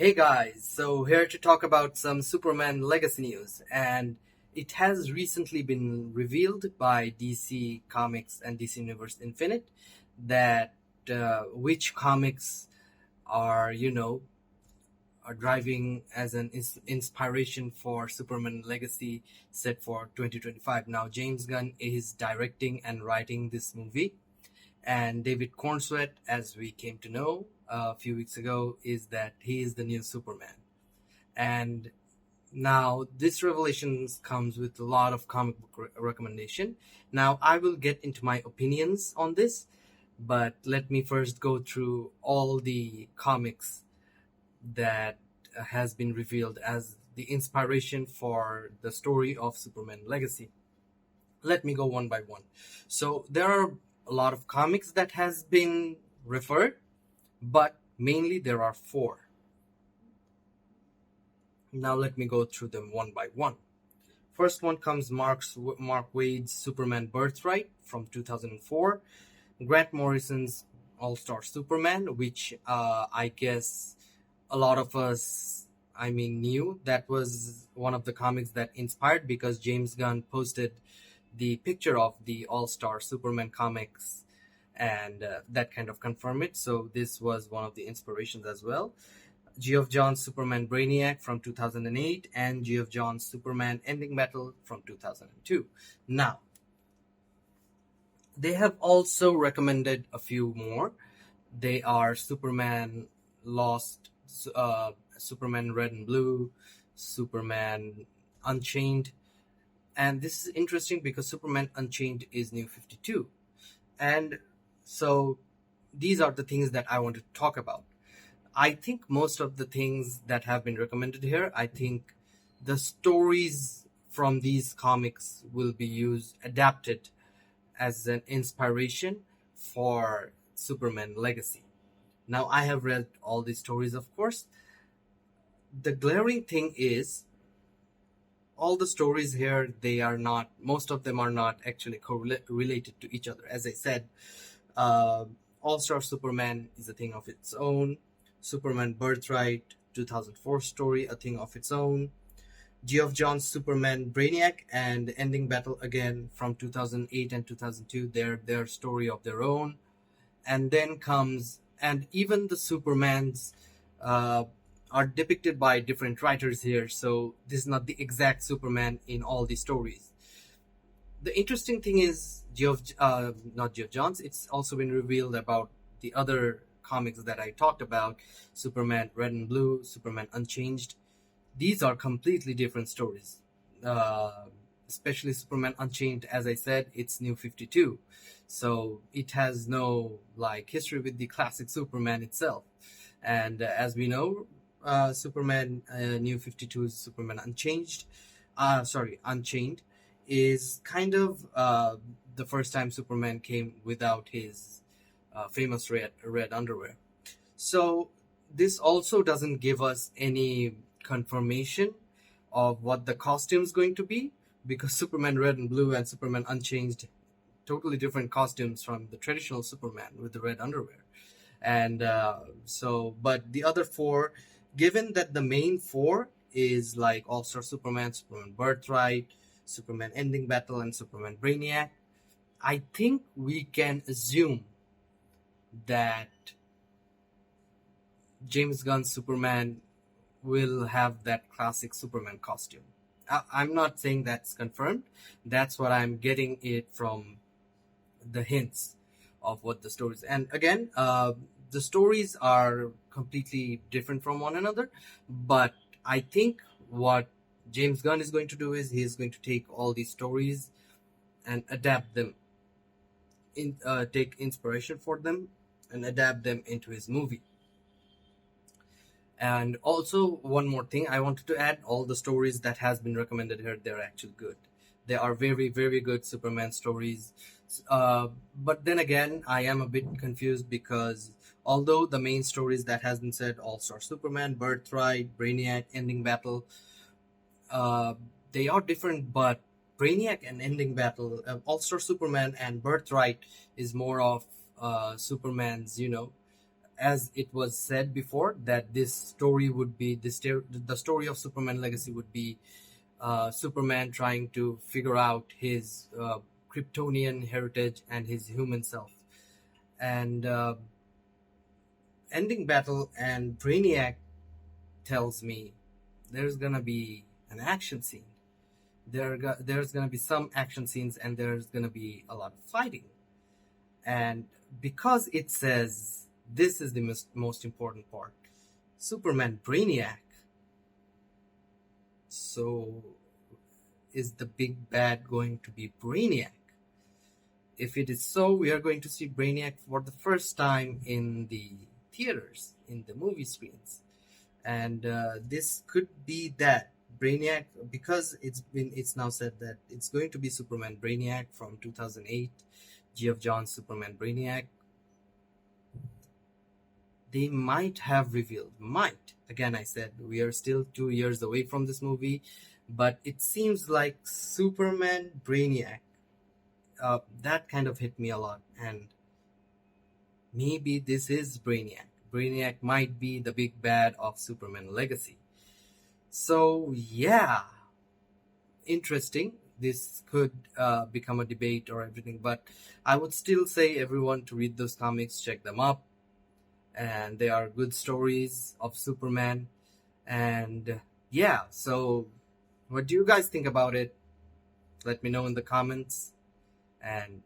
Hey guys, so here to talk about some Superman Legacy news, and it has recently been revealed by DC Comics and DC Universe Infinite that which comics are, are driving as an inspiration for Superman Legacy set for 2025. Now, James Gunn is directing and writing this movie, and David Cornsweet, as we came to know a few weeks ago, is that he is the new Superman. And now this revelation comes with a lot of comic book recommendation. Now I will get into my opinions on this, but let me first go through all the comics that has been revealed as the inspiration for the story of Superman Legacy. Let me go one by one. So there are a lot of comics that has been referred, but mainly there are four. Now let me go through them one by one. First one comes Mark Waid's Superman Birthright from 2004, Grant Morrison's All-Star Superman, which I guess a lot of us, knew that was one of the comics that inspired, because James Gunn posted the picture of the All-Star Superman comics, and that kind of confirmed it. So this was one of the inspirations as well. Geoff Johns' Superman Brainiac from 2008 and Geoff Johns' Superman Ending Battle from 2002. Now, they have also recommended a few more. They are Superman Lost, Superman Red and Blue, Superman Unchained. And this is interesting because Superman Unchained is New 52. And so these are the things that I want to talk about. I think most of the things that have been recommended here, I think the stories from these comics will be adapted as an inspiration for Superman Legacy. Now, I have read all these stories, of course. The glaring thing is, all the stories here, most of them are not actually related to each other. As I said, All-Star Superman is a thing of its own. Superman Birthright, 2004 story, a thing of its own. Geoff Johns' Superman Brainiac and Ending Battle, again from 2008 and 2002, their story of their own. And then and even the Supermans are depicted by different writers here, so this is not the exact Superman in all the stories. The interesting thing is, not Geoff Johns, it's also been revealed about the other comics that I talked about, Superman Red and Blue, Superman Unchanged. These are completely different stories. Especially Superman Unchained, as I said, it's New 52. So it has no history with the classic Superman itself. And as we know, Superman New 52's Superman Unchained is kind of the first time Superman came without his famous red underwear. So this also doesn't give us any confirmation of what the costume is going to be, because Superman Red and Blue and Superman Unchanged, totally different costumes from the traditional Superman with the red underwear. And but the other four, given that the main four is like All-Star Superman, Superman Birthright, Superman Ending Battle, and Superman Brainiac, I think we can assume that James Gunn's Superman will have that classic Superman costume. I'm not saying that's confirmed. That's what I'm getting it from the hints of what the stories. And again, the stories are completely different from one another. But I think what James Gunn is going to do is he's going to take all these stories and adapt them, take inspiration for them and adapt them into his movie. And also, one more thing I wanted to add, all the stories that has been recommended here, they're actually good. They are very, very good Superman stories. But then again, I am a bit confused, because although the main stories that has been said, All-Star Superman, Birthright, Brainiac, Ending Battle, they are different, but Brainiac and Ending Battle, All-Star Superman and Birthright is more of Superman's, as it was said before, that this story would be the story of Superman Legacy would be Superman trying to figure out his Kryptonian heritage and his human self, and ending battle. And Brainiac tells me there's gonna be an action scene. There's gonna be some action scenes, and there's gonna be a lot of fighting. And because it says this is the most important part, Superman Brainiac. So is the big bad going to be Brainiac? If it is so, we are going to see Brainiac for the first time in the theaters, in the movie screens. And this could be that Brainiac, because it's now said that it's going to be Superman Brainiac from 2008, Geoff Johns' Superman Brainiac. They might have revealed, again, I said we are still 2 years away from this movie, but it seems like Superman Brainiac, that kind of hit me a lot. And maybe this is Brainiac. Brainiac might be the big bad of Superman Legacy. So yeah, interesting. This could become a debate or everything, but I would still say everyone to read those comics, check them up, and they are good stories of Superman. And yeah, so what do you guys think about it? Let me know in the comments, and